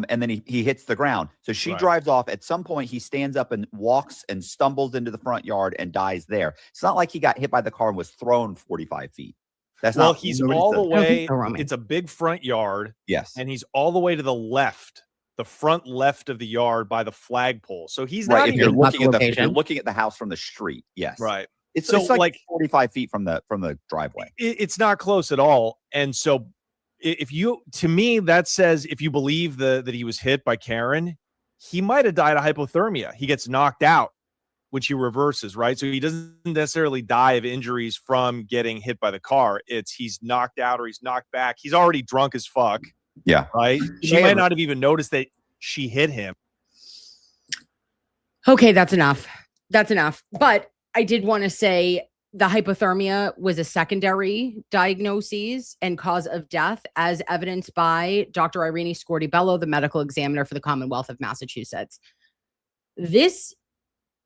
Speaker 13: And then he hits the ground. So she drives off. At some point, he stands up and walks and stumbles into the front yard and dies there. It's not like he got hit by the car and was thrown 45 feet. That's not.
Speaker 14: He's all the way. It's a big front yard.
Speaker 13: Yes.
Speaker 14: And he's all the way to the left, the front left of the yard by the flagpole. So he's not
Speaker 13: if
Speaker 14: even
Speaker 13: you're looking at the house from the street. Yes.
Speaker 14: Right.
Speaker 13: It's like 45 feet from the driveway.
Speaker 14: It's not close at all. And so to me, that says if you believe that he was hit by Karen, he might have died of hypothermia. He gets knocked out, which he reverses, right? So he doesn't necessarily die of injuries from getting hit by the car. It's he's knocked out or he's knocked back. He's already drunk as fuck.
Speaker 13: Yeah.
Speaker 14: Right? She might not have even noticed that she hit him.
Speaker 8: Okay, that's enough. That's enough. But I did want to say the hypothermia was a secondary diagnosis and cause of death, as evidenced by Dr. Irene Scortibello, the medical examiner for the Commonwealth of Massachusetts. This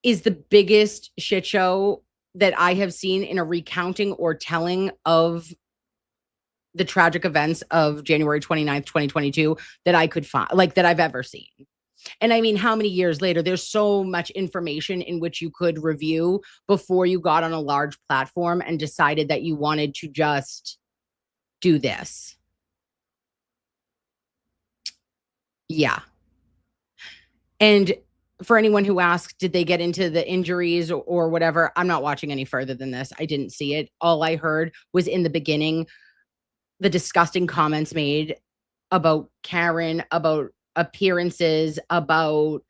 Speaker 8: is the biggest shit show that I have seen in a recounting or telling of the tragic events of January 29th, 2022 that I could find, like that I've ever seen. And I mean, how many years later, there's so much information in which you could review before you got on a large platform and decided that you wanted to just do this. Yeah. And for anyone who asked, did they get into the injuries or whatever? I'm not watching any further than this. I didn't see it. All I heard was in the beginning, the disgusting comments made about Karen, about appearances, about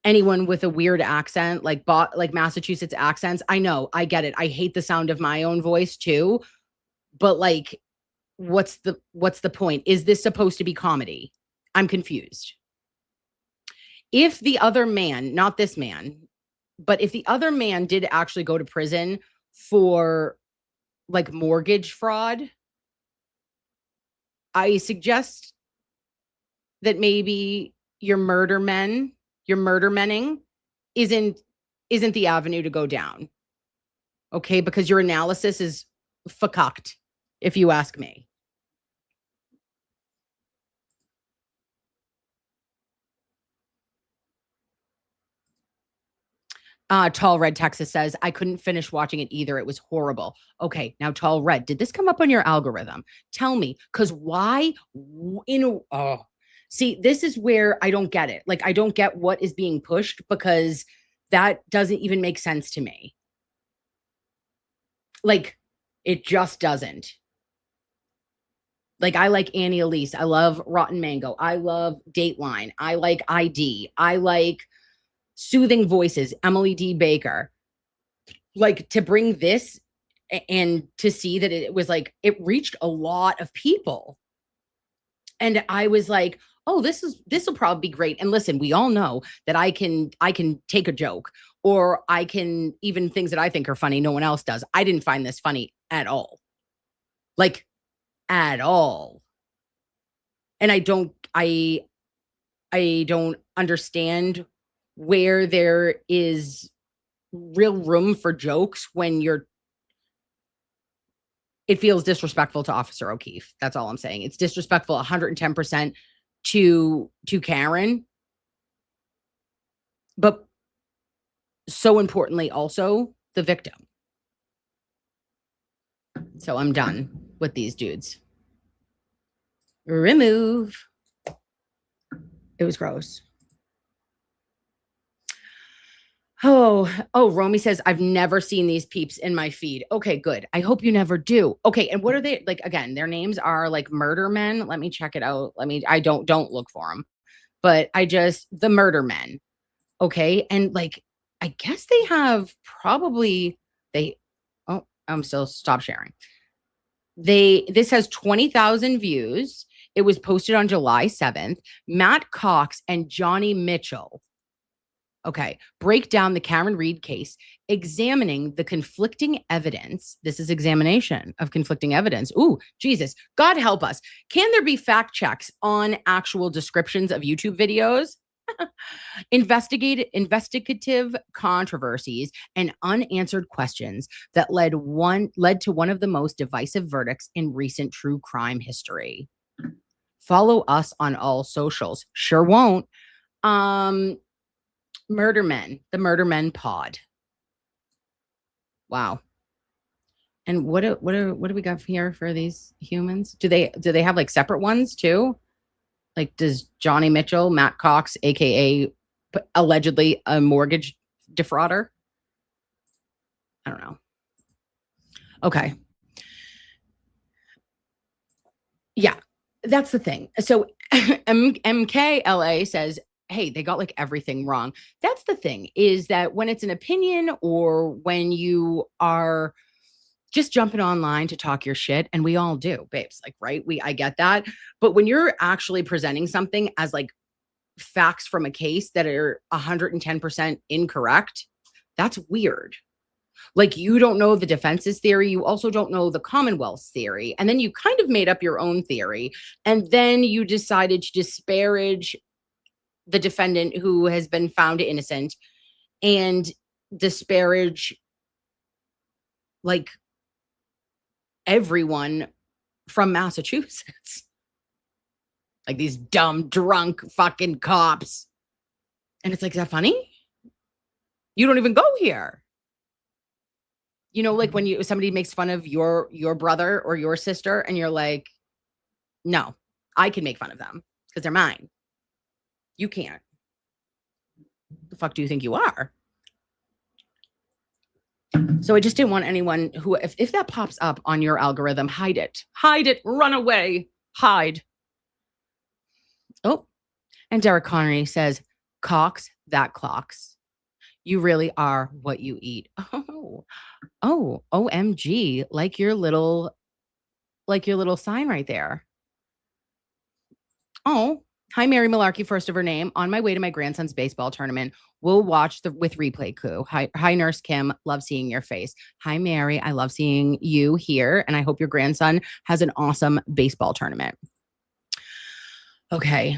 Speaker 8: anyone with a weird accent, like Massachusetts accents. I know, I get it. I hate the sound of my own voice too. But like, what's the point? Is this supposed to be comedy? I'm confused. If the other man, not this man, but if the other man did actually go to prison for like mortgage fraud, I suggest that maybe your murdermenning isn't the avenue to go down. Okay, because your analysis is fucked, if you ask me. Tall Red Texas says, I couldn't finish watching it either. It was horrible. Okay, now Tall Red, did this come up on your algorithm? Tell me, because why? See, this is where I don't get it. Like, I don't get what is being pushed because that doesn't even make sense to me. Like, it just doesn't. Like, I like Annie Elise. I love Rotten Mango. I love Dateline. I like ID. I like Soothing Voices, Emily D. Baker. Like, to bring this and to see that it was like, it reached a lot of people. And I was like, oh, this will probably be great. And listen, we all know that I can take a joke, or I can, even things that I think are funny, no one else does. I didn't find this funny at all. Like, at all. And I don't understand where there is real room for jokes when it feels disrespectful to Officer O'Keefe. That's all I'm saying. It's disrespectful 110% to Karen. But so importantly, also the victim. So I'm done with these dudes. Remove. It was gross. Oh, Romy says, I've never seen these peeps in my feed. Okay, good. I hope you never do. Okay, and what are they like? Again, their names are like Murder Men. Let me check it out. I don't look for them, but the Murder Men. Okay, and like, I guess they have I'm still stop sharing. This has 20,000 views. It was posted on July 7th. Matt Cox and Johnny Mitchell. Okay, break down the Karen Reed case, examining the conflicting evidence. This is examination of conflicting evidence. Ooh, Jesus, God help us. Can there be fact checks on actual descriptions of YouTube videos? Investigative controversies and unanswered questions that led to one of the most divisive verdicts in recent true crime history. Follow us on all socials. Sure won't. Murder Men, the Murder Men pod. Wow. And what do we got here for these humans? Do they have like separate ones too? Like, does Johnny Mitchell, Matt Cox, aka allegedly a mortgage defrauder? I don't know. Okay. Yeah. that's the thing. So MKLA says, hey, they got like everything wrong. That's the thing, is that when it's an opinion or when you are just jumping online to talk your shit, and we all do, babes, like, right? I get that. But when you're actually presenting something as like facts from a case that are 110% incorrect, that's weird. Like, you don't know the defense's theory. You also don't know the Commonwealth's theory. And then you kind of made up your own theory. And then you decided to disparage the defendant who has been found innocent and disparage like everyone from Massachusetts. Like these dumb, drunk fucking cops. And it's like, is that funny? You don't even go here. You know, like when somebody makes fun of your brother or your sister, and you're like, no, I can make fun of them because they're mine. You can't. The fuck do you think you are? So I just didn't want anyone who, if that pops up on your algorithm, hide it. Hide it. Run away. Hide. Oh, and Derek Connery says, Cox, that clocks. You really are what you eat. Oh, OMG. Like your little sign right there. Oh, hi, Mary Malarkey, first of her name. On my way to my grandson's baseball tournament. We'll watch with replay crew. Hi, Nurse Kim. Love seeing your face. Hi, Mary. I love seeing you here. And I hope your grandson has an awesome baseball tournament. Okay.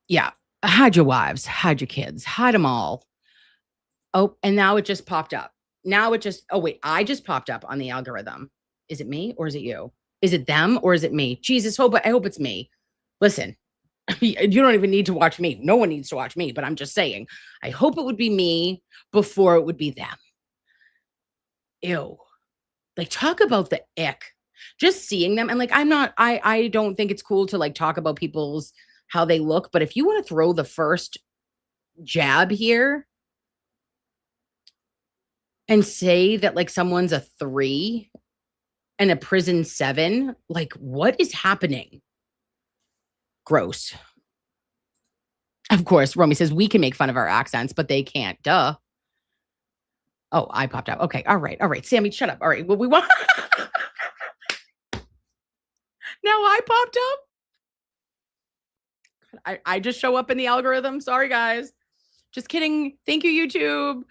Speaker 8: Yeah. Hide your wives. Hide your kids. Hide them all. Oh, and now it just popped up. Oh, wait. I just popped up on the algorithm. Is it me or is it you? Is it them or is it me? Jesus, I hope it's me. Listen, you don't even need to watch me. No one needs to watch me, but I'm just saying, I hope it would be me before it would be them. Ew. Like, talk about the ick. Just seeing them. And like, I don't think it's cool to like talk about people's, how they look. But if you want to throw the first jab here and say that like someone's a 3 and a prison 7, like what is happening? Gross. Of course, Romy says we can make fun of our accents, but they can't. Duh. Oh, I popped out. Okay. All right. Sammy, shut up. All right. Well, we want. Now I popped up. I just show up in the algorithm. Sorry, guys. Just kidding. Thank you, YouTube.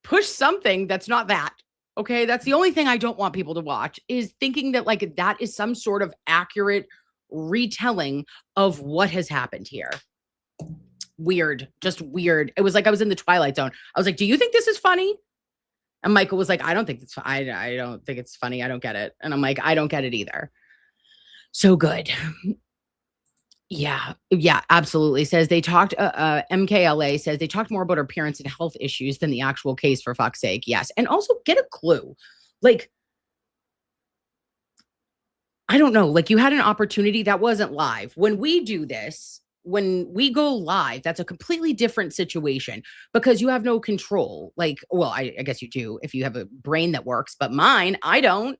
Speaker 8: Push something that's not that. Okay. That's the only thing I don't want people to watch, is thinking that like that is some sort of accurate retelling of what has happened here. Weird. Just weird. It was like I was in the Twilight Zone. I was like, do you think this is funny? And Michael was like, I don't think it's I don't think it's funny. I don't get it. And I'm like, I don't get it either. So good. Yeah, absolutely. Says they talked, MKLA says they talked more about her appearance and health issues than the actual case, for fuck's sake. Yes. And also get a clue. Like, I don't know, like you had an opportunity that wasn't live. When we do this, when we go live, that's a completely different situation because you have no control. Like, well, I guess you do if you have a brain that works, but mine, I don't.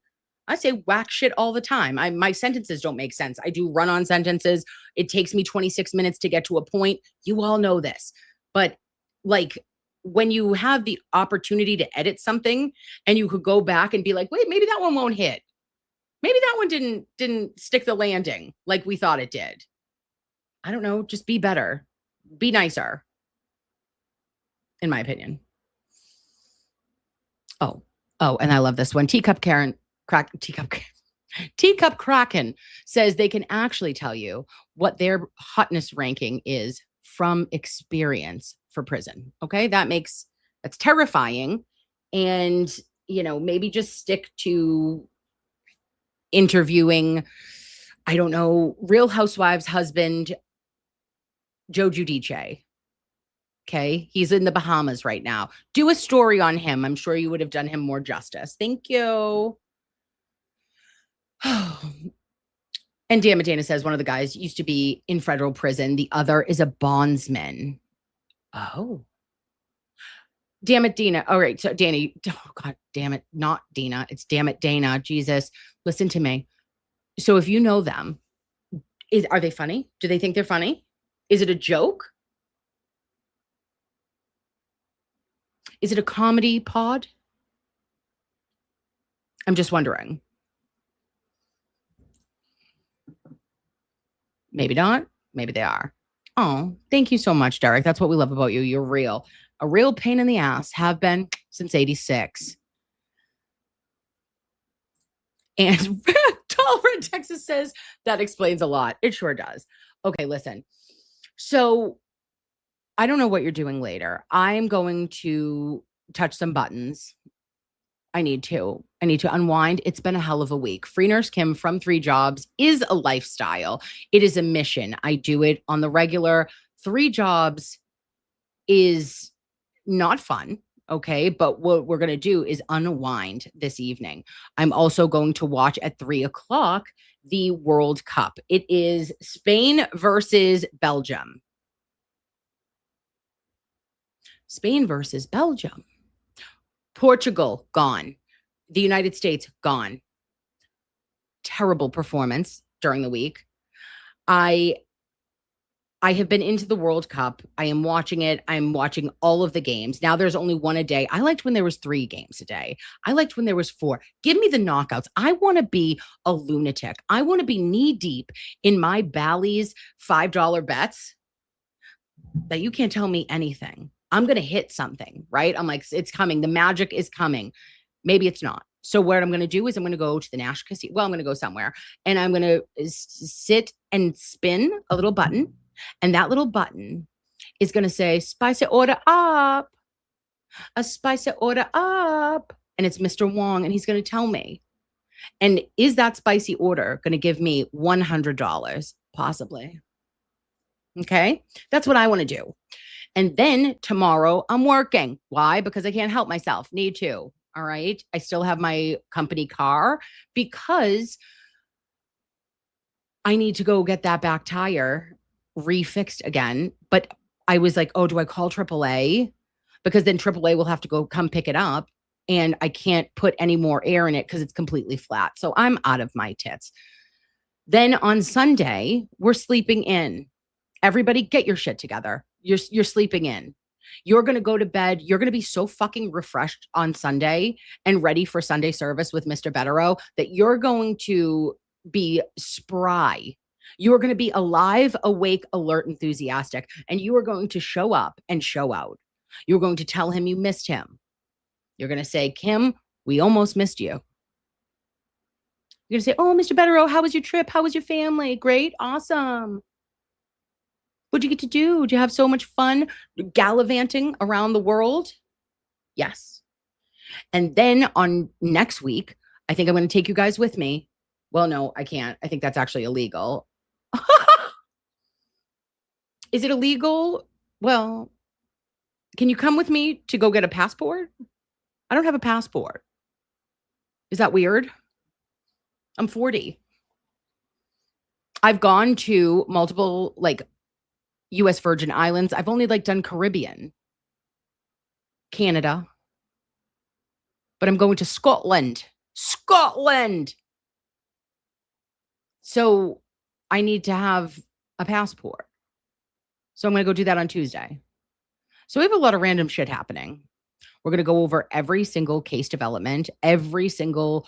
Speaker 8: I say whack shit all the time. My sentences don't make sense. I do run-on sentences. It takes me 26 minutes to get to a point. You all know this. But like when you have the opportunity to edit something and you could go back and be like, wait, maybe that one won't hit. Maybe that one didn't stick the landing like we thought it did. I don't know. Just be better. Be nicer. In my opinion. Oh, and I love this one. Teacup Kraken says they can actually tell you what their hotness ranking is from experience for prison. Okay. That's terrifying. And, you know, maybe just stick to interviewing, I don't know, Real Housewives husband, Joe Giudice. Okay. He's in the Bahamas right now. Do a story on him. I'm sure you would have done him more justice. Thank you. And Damn It Dana says one of the guys used to be in federal prison. The other is a bondsman. Oh. Damn it, Dina. All right. So Danny, oh God damn it. Not Dina. It's Damn It Dana. Jesus. Listen to me. So if you know them, Are they funny? Do they think they're funny? Is it a joke? Is it a comedy pod? I'm just wondering. Maybe not. Maybe they are. Oh, thank you so much, Derek. That's what we love about you. You're real. A real pain in the ass. Have been since 86. And Tall Red Texas says that explains a lot. It sure does. Okay, listen. So I don't know what you're doing later. I'm going to touch some buttons. I need to unwind. It's been a hell of a week. Free Nurse Kim from 3 Jobs is a lifestyle. It is a mission. I do it on the regular. 3 Jobs is not fun. Okay. But what we're going to do is unwind this evening. I'm also going to watch at 3:00 the World Cup. It is Spain versus Belgium. Spain versus Belgium. Portugal, gone. The United States, gone. Terrible performance during the week. I have been into the World Cup. I am watching it. I'm watching all of the games. Now there's only 1 a day. I liked when there was 3 games a day. I liked when there was 4. Give me the knockouts. I want to be a lunatic. I want to be knee deep in my Bally's $5 bets that you can't tell me anything. I'm going to hit something, right? I'm like, it's coming. The magic is coming. Maybe it's not. So what I'm going to do is I'm going to go to the National Casino. Well, I'm going to go somewhere and I'm going to sit and spin a little button. And that little button is going to say, spicy order up, a spicy order up. And it's Mr. Wong. And he's going to tell me, and is that spicy order going to give me $100? Possibly. Okay. That's what I want to do. And then tomorrow I'm working. Why? Because I can't help myself. Need to. All right. I still have my company car because I need to go get that back tire refixed again. But I was like, oh, do I call AAA? Because then AAA will have to go come pick it up. And I can't put any more air in it because it's completely flat. So I'm out of my tits. Then on Sunday, we're sleeping in. Everybody get your shit together. You're sleeping in. You're going to go to bed. You're going to be so fucking refreshed on Sunday and ready for Sunday service with Mr. Betterow that you're going to be spry. You are going to be alive, awake, alert, enthusiastic, and you are going to show up and show out. You're going to tell him you missed him. You're going to say, Kim, we almost missed you. You're going to say, oh, Mr. Betterow, how was your trip? How was your family? Great. Awesome. What'd you get to do? Did you have so much fun gallivanting around the world? Yes. And then on next week, I think I'm going to take you guys with me. Well, no, I can't. I think that's actually illegal. Is it illegal? Well, can you come with me to go get a passport? I don't have a passport. Is that weird? I'm 40. I've gone to multiple U.S. Virgin Islands. I've only done Caribbean, Canada, but I'm going to Scotland. So I need to have a passport. So I'm going to go do that on Tuesday. So we have a lot of random shit happening. We're going to go over every single case development, every single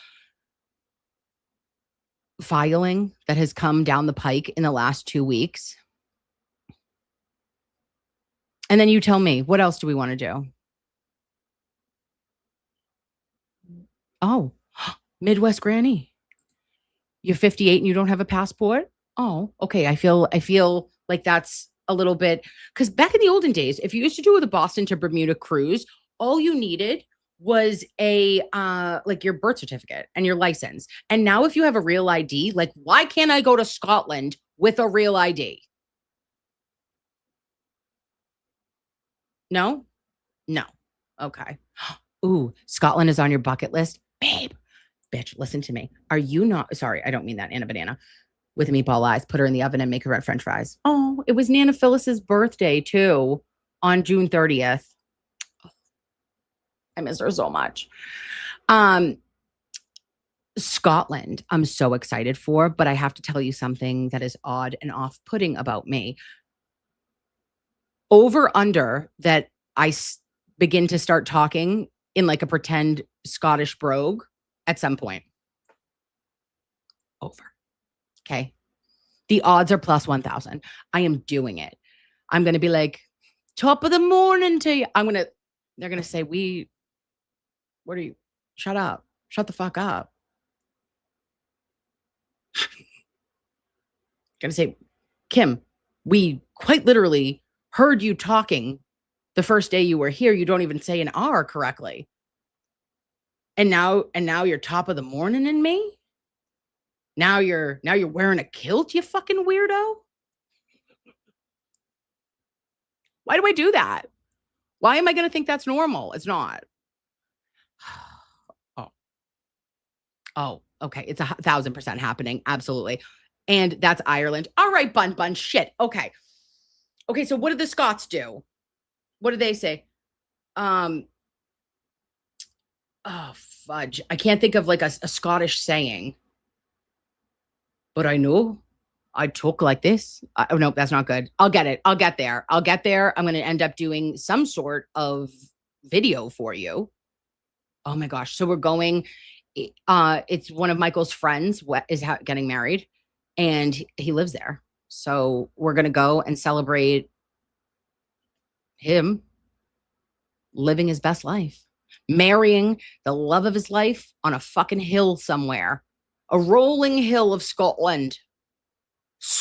Speaker 8: filing that has come down the pike in the last 2 weeks. And then you tell me, what else do we want to do? Oh, Midwest Granny. You're 58 and you don't have a passport? Oh, okay. I feel like that's a little bit, because back in the olden days, if you used to do the Boston to Bermuda cruise, all you needed was a your birth certificate and your license. And now if you have a real ID, why can't I go to Scotland with a real ID? No? No. Okay. Ooh, Scotland is on your bucket list. Babe, bitch, listen to me. Are you not, sorry, I don't mean that, Anna Banana. With meatball eyes, put her in the oven and make her red French fries. Oh, it was Nana Phyllis's birthday too on June 30th. I miss her so much. Scotland, I'm so excited for, but I have to tell you something that is odd and off-putting about me. Over under that begin to start talking in like a pretend Scottish brogue at some point. Over. Okay. The odds are plus 1,000. I am doing it. I'm going to be like, top of the morning to you. They're going to say, what are you? Shut up. Shut the fuck up. Going to say, Kim, we quite literally heard you talking the first day you were here. You don't even say an R correctly. And now you're top of the morning in me? Now you're wearing a kilt, you fucking weirdo? Why do I do that? Why am I going to think that's normal? It's not. Oh, okay. It's 1,000% happening. Absolutely. And that's Ireland. All right, bun. Shit. Okay. Okay. So what did the Scots do? What did they say? Oh, fudge. I can't think of like a Scottish saying. But I know I talk like this. Oh, no, that's not good. I'll get it. I'll get there. I'm going to end up doing some sort of video for you. Oh my gosh. So we're going, it's one of Michael's friends is getting married and he lives there. So we're going to go and celebrate him living his best life, marrying the love of his life on a fucking hill somewhere, a rolling hill of Scotland.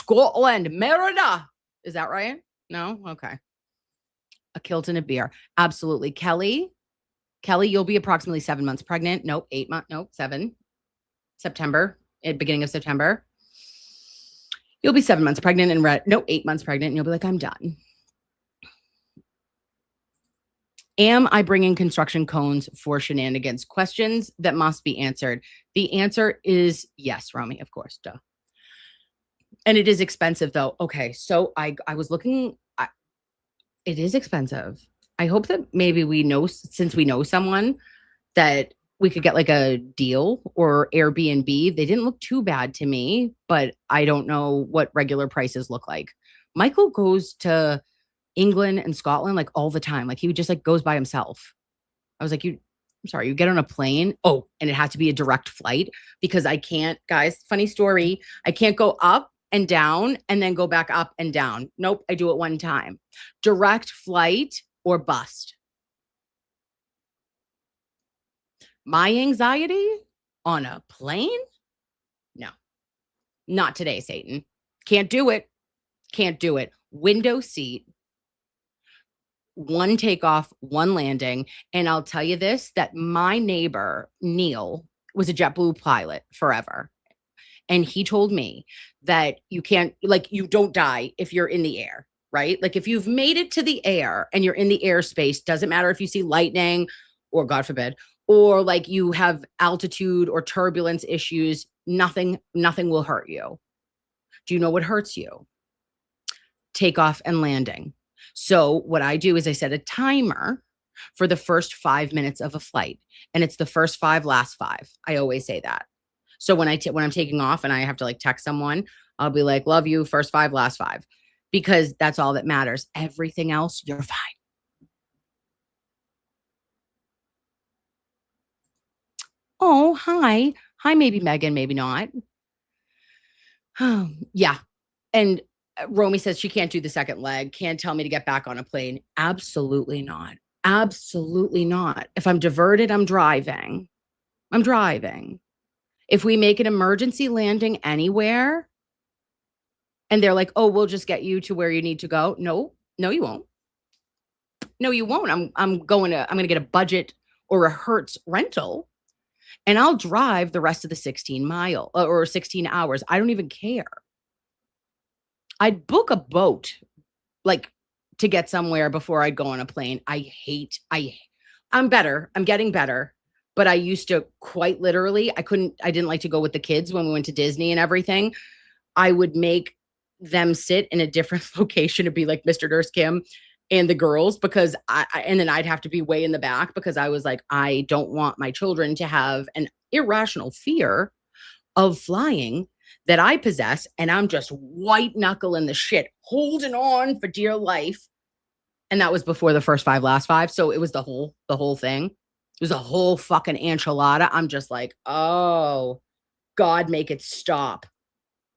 Speaker 8: Merida. Is that right? No? Okay. A kilt and a beer. Absolutely. Kelly, you'll be approximately 7 months pregnant. Nope. 8 months. Nope. 7. September. Beginning of September. You'll be 7 months pregnant and 8 months pregnant. And you'll be like, I'm done. Am I bringing construction cones for shenanigans? Questions that must be answered. The answer is yes, Romy, of course. Duh. And it is expensive though. Okay. So I was looking, it is expensive. I hope that maybe since we know someone that we could get like a deal or Airbnb. They didn't look too bad to me, but I don't know what regular prices look like. Michael goes to England and Scotland like all the time. Like he would just like goes by himself. I was like, I'm sorry, you get on a plane. Oh, and it has to be a direct flight because I can't, guys, funny story. I can't go up and down and then go back up and down. Nope. I do it one time. Direct flight or bust. My anxiety on a plane? No, not today, Satan. Can't do it. Window seat, one takeoff, one landing. And I'll tell you this, that my neighbor, Neil, was a JetBlue pilot forever. And he told me that you don't die if you're in the air, right? Like if you've made it to the air and you're in the airspace, doesn't matter if you see lightning or God forbid, or like you have altitude or turbulence issues, nothing will hurt you. Do you know what hurts you? Takeoff and landing. So what I do is I set a timer for the first 5 minutes of a flight, and it's the first 5, last 5. I always say that. So when I'm taking off and I have to like text someone, I'll be like, love you, first 5, last 5, because that's all that matters. Everything else, you're fine. Oh, hi. Hi, maybe Megan, maybe not. Yeah. And Romy says she can't do the second leg, can't tell me to get back on a plane. Absolutely not. Absolutely not. If I'm diverted, I'm driving. If we make an emergency landing anywhere and they're like, oh, we'll just get you to where you need to go. No, you won't. No, you won't. I'm going to get a budget or a Hertz rental and I'll drive the rest of the 16 hours. I don't even care. I'd book a boat like to get somewhere before I'd go on a plane. I'm better. I'm getting better. But I used to quite literally, I didn't like to go with the kids when we went to Disney and everything. I would make them sit in a different location to be like Mr. Nurse Kim. and the girls, because and then I'd have to be way in the back because I was like, I don't want my children to have an irrational fear of flying that I possess. And I'm just white knuckling the shit, holding on for dear life. And that was before the first 5, last 5. So it was the whole thing. It was a whole fucking enchilada. I'm just like, oh, God, make it stop.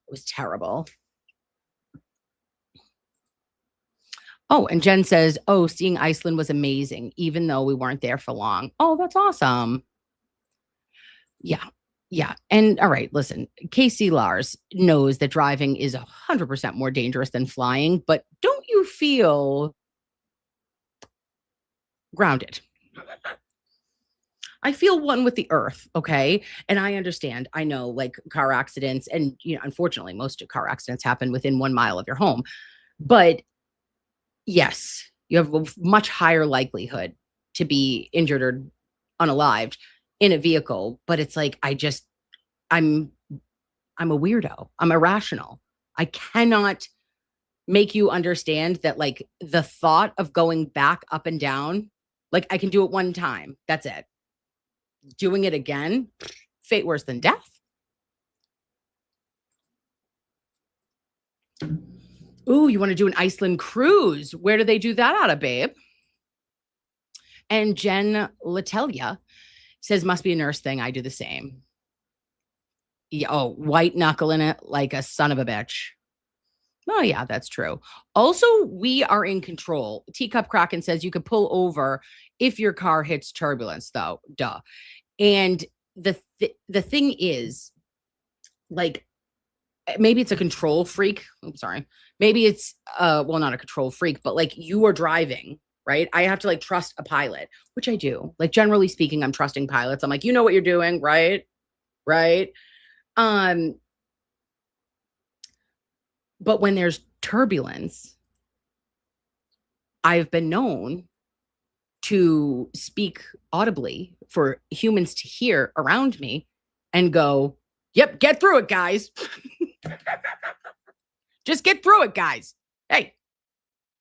Speaker 8: It was terrible. Oh, and Jen says, oh, seeing Iceland was amazing, even though we weren't there for long. Oh, that's awesome. Yeah. Yeah. And all right, listen, Casey Lars knows that driving is 100% more dangerous than flying, but don't you feel grounded? I feel one with the earth, okay? And I understand. I know, like, car accidents, and unfortunately, most car accidents happen within 1 mile of your home. But yes, you have a much higher likelihood to be injured or unalived in a vehicle. But it's like, I'm a weirdo. I'm irrational. I cannot make you understand that, like, the thought of going back up and down, like, I can do it one time. That's it. Doing it again, fate worse than death. Ooh, you want to do an Iceland cruise? Where do they do that out of, babe? And Jen Latelia says, must be a nurse thing. I do the same. Yeah, oh, white knuckle in it like a son of a bitch. Oh, yeah, that's true. Also, we are in control. Teacup Kraken says you could pull over if your car hits turbulence, though. Duh. And the thing is, like, maybe it's a control freak. I'm sorry. Maybe it's well, not a control freak, but like, you are driving, right? I have to, like, trust a pilot, which I do. Like, generally speaking, I'm trusting pilots. I'm like, you know what you're doing, right? Right. But when there's turbulence, I've been known to speak audibly for humans to hear around me and go, yep, get through it, guys. Just get through it, guys. Hey,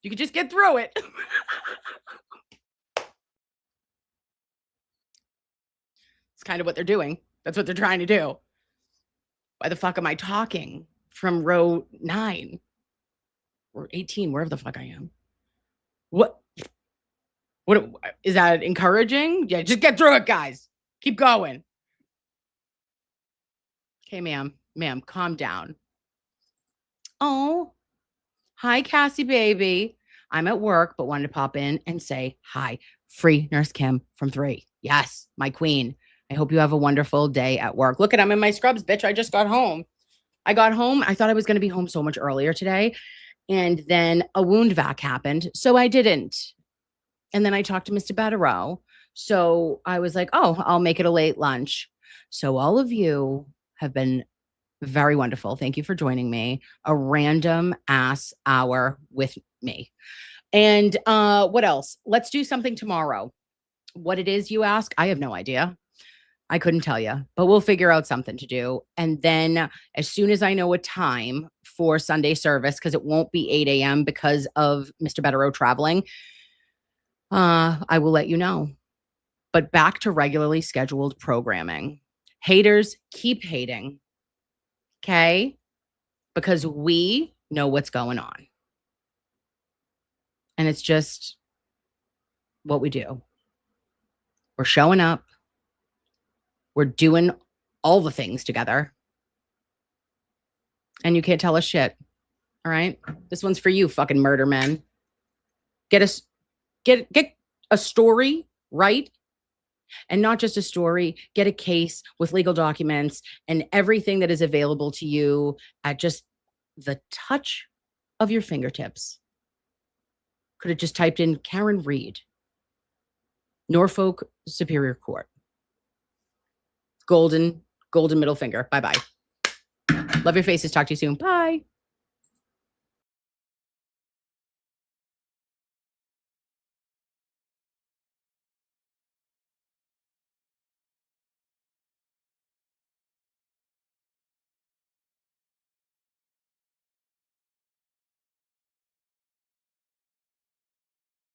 Speaker 8: you can just get through it. It's kind of what they're doing. That's what they're trying to do. Why the fuck am I talking from row 9 or 18, wherever the fuck I am? What is that encouraging? Yeah, just get through it, guys. Keep going. Okay, ma'am, calm down. Oh, hi, Cassie, baby. I'm at work, but wanted to pop in and say hi. Free Nurse Kim from 3. Yes, my queen. I hope you have a wonderful day at work. Look at, I'm in my scrubs, bitch. I just got home. I got home. I thought I was going to be home so much earlier today. And then a wound vac happened. So I didn't. And then I talked to Mr. Batterow. So I was like, oh, I'll make it a late lunch. So all of you have been very wonderful. Thank you for joining me. A random ass hour with me. And what else? Let's do something tomorrow. What it is, you ask? I have no idea. I couldn't tell you, but we'll figure out something to do. And then as soon as I know a time for Sunday service, because it won't be 8 a.m. because of Mr. Betterow traveling, I will let you know. But back to regularly scheduled programming. Haters, keep hating. Okay? Because we know what's going on. And it's just what we do. We're showing up. We're doing all the things together. And you can't tell us shit. All right? This one's for you, fucking murder men. Get a story right. And not just a story, get a case with legal documents and everything that is available to you at just the touch of your fingertips. Could have just typed in Karen Reed, Norfolk Superior Court. Golden middle finger. Bye-bye. Love your faces. Talk to you soon. Bye.